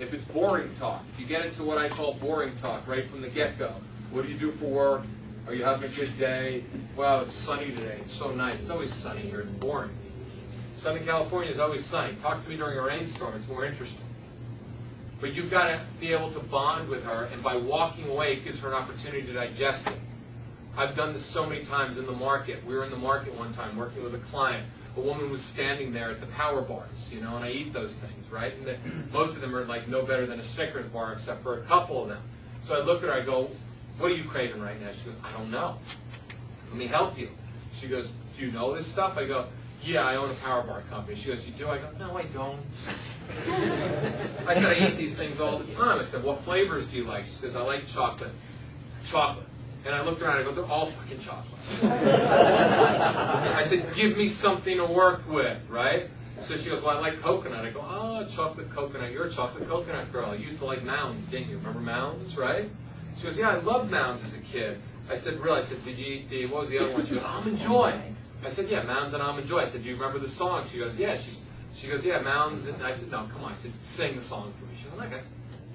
If it's boring talk, if you get into what I call boring talk right from the get-go, what do you do for work? Are you having a good day? Well, it's sunny today. It's so nice. It's always sunny here. It's boring. Southern California is always sunny. Talk to me during a rainstorm. It's more interesting. But you've got to be able to bond with her, and by walking away, it gives her an opportunity to digest it. I've done this so many times in the market. We were in the market one time working with a client. A woman was standing there at the power bars, you know, and I eat those things, right? And most of them are like no better than a Snickers bar except for a couple of them. So I look at her, I go, what are you craving right now? She goes, I don't know. Let me help you. She goes, do you know this stuff? I go, yeah, I own a power bar company. She goes, you do? I go, no, I don't. I said, I eat these things all the time. I said, what flavors do you like? She says, I like chocolate. Chocolate. And I looked around and I go, they're all fucking chocolate. I said, give me something to work with, right? So she goes, well, I like coconut. I go, oh, chocolate coconut. You're a chocolate coconut girl. You used to like Mounds, didn't you? Remember Mounds, right? She goes, yeah, I loved Mounds as a kid. I said, really? I said, did you eat what was the other one? She goes, Almond Joy. I said, yeah, Mounds and Almond Joy. I said, do you remember the song? She goes, yeah. She goes, yeah, Mounds. And I said, no, come on. I said, sing the song for me. She goes, okay.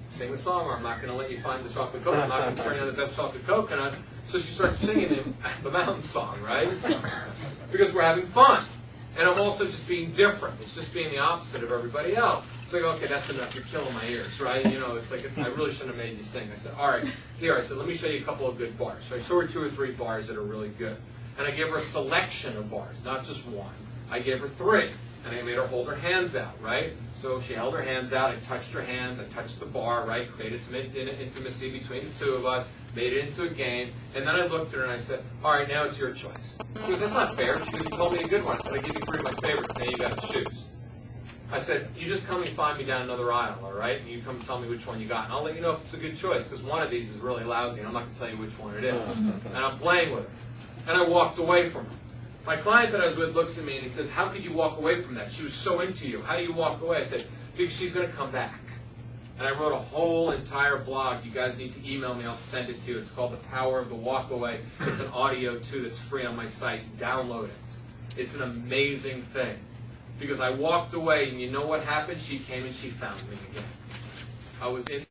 Sing the song, or I'm not going to let you find the chocolate coconut. I'm not going to turn you on the best chocolate coconut. So she starts singing the Mountain song, right? Because we're having fun. And I'm also just being different. It's just being the opposite of everybody else. So I go, okay, that's enough. You're killing my ears, right? You know, it's like, I really shouldn't have made you sing. I said, all right, here. I said, let me show you a couple of good bars. So I showed her 2 or 3 bars that are really good. And I gave her a selection of bars, not just one. I gave her 3. And I made her hold her hands out, right? So she held her hands out. I touched her hands. I touched the bar, right? Created some intimacy between the 2 of us. Made it into a game. And then I looked at her and I said, all right, now it's your choice. She goes, that's not fair. She goes, you told me a good one. I said, I give you 3 of my favorites. Now you got to choose. I said, you just come and find me down another aisle, all right? And you come tell me which one you got. And I'll let you know if it's a good choice, because one of these is really lousy, and I'm not going to tell you which one it is. And I'm playing with her. And I walked away from her. My client that I was with looks at me and he says, how could you walk away from that? She was so into you. How do you walk away? I said, because she's going to come back. And I wrote a whole entire blog. You guys need to email me. I'll send it to you. It's called The Power of the Walk Away. It's an audio, too, that's free on my site. Download it. It's an amazing thing. Because I walked away, and you know what happened? She came and she found me again. I was in